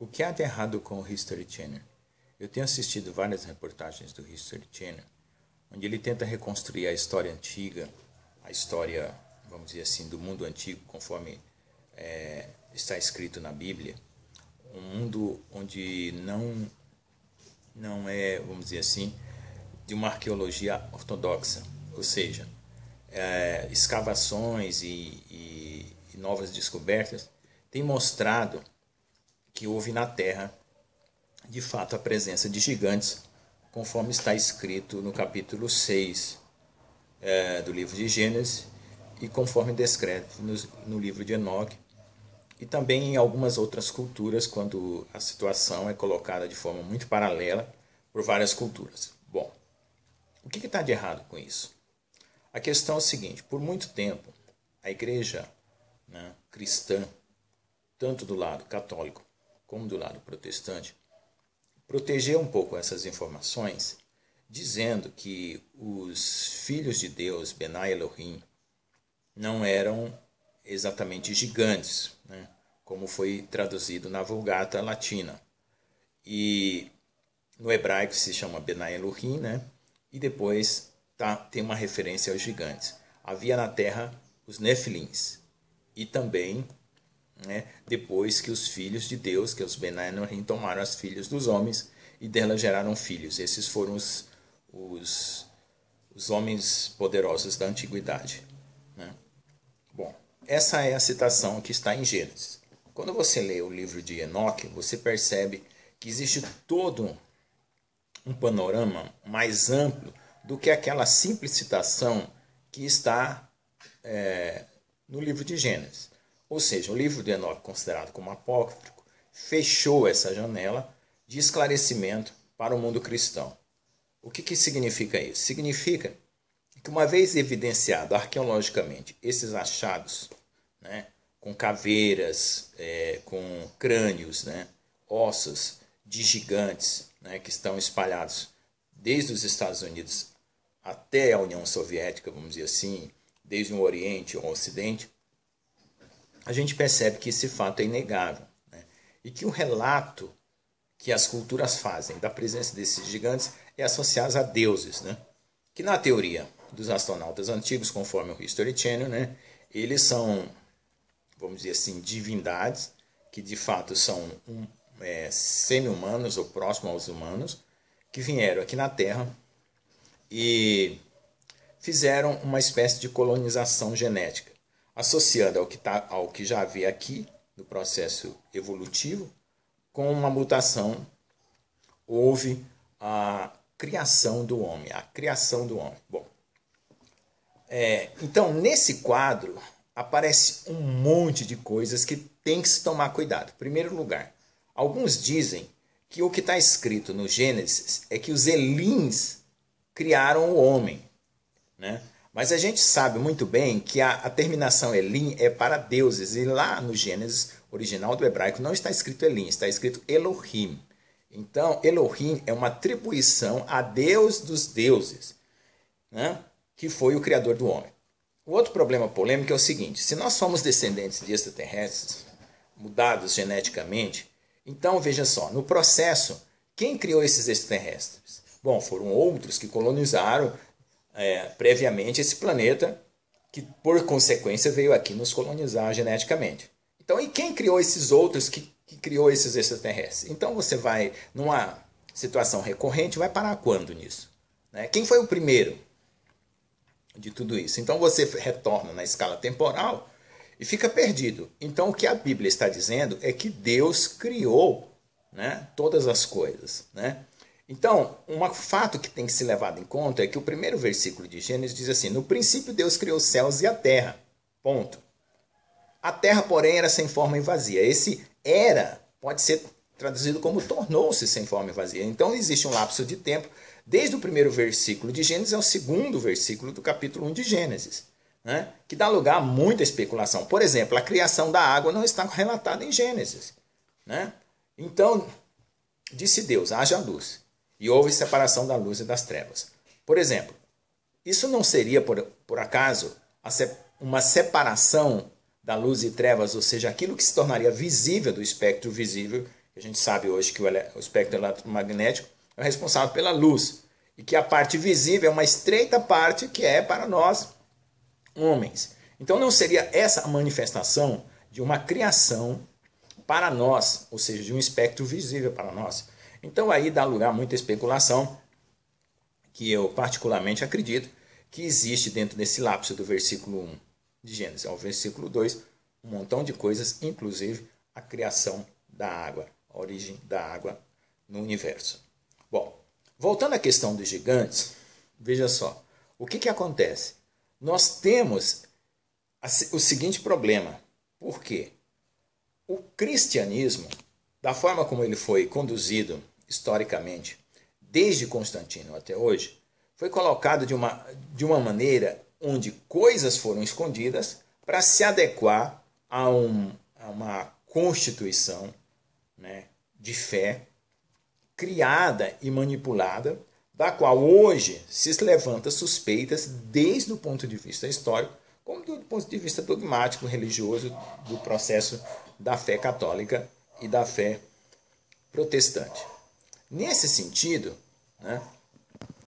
O que há de errado com o History Channel? Eu tenho assistido várias reportagens do History Channel, onde ele tenta reconstruir a história antiga, a história, vamos dizer assim, do mundo antigo, conforme está escrito na Bíblia. Um mundo onde não é, vamos dizer assim, de uma arqueologia ortodoxa, ou seja, escavações e novas descobertas têm mostrado que houve na Terra, de fato, a presença de gigantes, conforme está escrito no capítulo 6 do livro de Gênesis e conforme descrito no livro de Enoque, e também em algumas outras culturas, quando a situação é colocada de forma muito paralela por várias culturas. Bom, o que está de errado com isso? A questão é o seguinte: por muito tempo, a igreja cristã, tanto do lado católico como do lado protestante, protegeu um pouco essas informações, dizendo que os filhos de Deus, Benai Elohim, não eram exatamente gigantes, como foi traduzido na Vulgata Latina. E no hebraico se chama Benai Elohim, e depois tem uma referência aos gigantes. Havia na terra os Nefilins, e também depois que os filhos de Deus, que os Benai Elohim, tomaram as filhas dos homens e dela geraram filhos. Esses foram os homens poderosos da antiguidade. Bom, essa é a citação que está em Gênesis. Quando você lê o livro de Enoque, você percebe que existe todo um panorama mais amplo do que aquela simples citação que está no livro de Gênesis. Ou seja, o livro de Enoque, considerado como apócrifo, fechou essa janela de esclarecimento para o mundo cristão. O que significa isso? Significa que, uma vez evidenciado arqueologicamente esses achados, com caveiras, com crânios, ossos de gigantes, que estão espalhados desde os Estados Unidos até a União Soviética, vamos dizer assim, desde o Oriente ao Ocidente, a gente percebe que esse fato é inegável, e que o relato que as culturas fazem da presença desses gigantes é associado a deuses, que na teoria dos astronautas antigos, conforme o History Channel, eles são, vamos dizer assim, divindades, que de fato são semi-humanos ou próximos aos humanos, que vieram aqui na Terra e fizeram uma espécie de colonização genética, associando ao que já havia aqui no processo evolutivo. Com uma mutação, houve a criação do homem. Bom, então, nesse quadro, aparece um monte de coisas que tem que se tomar cuidado. Em primeiro lugar, alguns dizem que o que está escrito no Gênesis é que os Elins criaram o homem, Mas a gente sabe muito bem que a terminação Elim é para deuses, e lá no Gênesis original do hebraico não está escrito Elim, está escrito Elohim. Então, Elohim é uma atribuição a Deus dos deuses, que foi o criador do homem. O outro problema polêmico é o seguinte: se nós somos descendentes de extraterrestres, mudados geneticamente, então veja só, no processo, quem criou esses extraterrestres? Bom, foram outros que colonizaram previamente esse planeta, que por consequência veio aqui nos colonizar geneticamente. Então, e quem criou esses outros que criou esses extraterrestres? Então você vai, numa situação recorrente, vai parar quando nisso? Quem foi o primeiro de tudo isso? Então você retorna na escala temporal e fica perdido. Então o que a Bíblia está dizendo é que Deus criou todas as coisas, Então, um fato que tem que ser levado em conta é que o primeiro versículo de Gênesis diz assim: no princípio Deus criou os céus e a terra. Ponto. A terra, porém, era sem forma e vazia. Esse era pode ser traduzido como tornou-se sem forma e vazia. Então, existe um lapso de tempo, desde o primeiro versículo de Gênesis ao segundo versículo do capítulo 1 de Gênesis, que dá lugar a muita especulação. Por exemplo, a criação da água não está relatada em Gênesis. Então, disse Deus: haja luz. E houve separação da luz e das trevas. Por exemplo, isso não seria, por acaso, uma separação da luz e trevas, ou seja, aquilo que se tornaria visível do espectro visível, A gente sabe hoje que o espectro eletromagnético é responsável pela luz e que a parte visível é uma estreita parte que é para nós homens. Então não seria essa a manifestação de uma criação para nós, ou seja, de um espectro visível para nós. Então aí dá lugar a muita especulação, que eu particularmente acredito que existe dentro desse lapso do versículo 1 de Gênesis ao versículo 2 um montão de coisas, inclusive a criação da água, a origem da água no universo. Bom, voltando à questão dos gigantes, veja só, o que acontece? Nós temos o seguinte problema. Por quê? O cristianismo, da forma como ele foi conduzido historicamente, desde Constantino até hoje, foi colocado de uma maneira onde coisas foram escondidas para se adequar a uma constituição, né, de fé criada e manipulada, da qual hoje se levanta suspeitas desde o ponto de vista histórico, como do ponto de vista dogmático, religioso, do processo da fé católica e da fé protestante. Nesse sentido, né,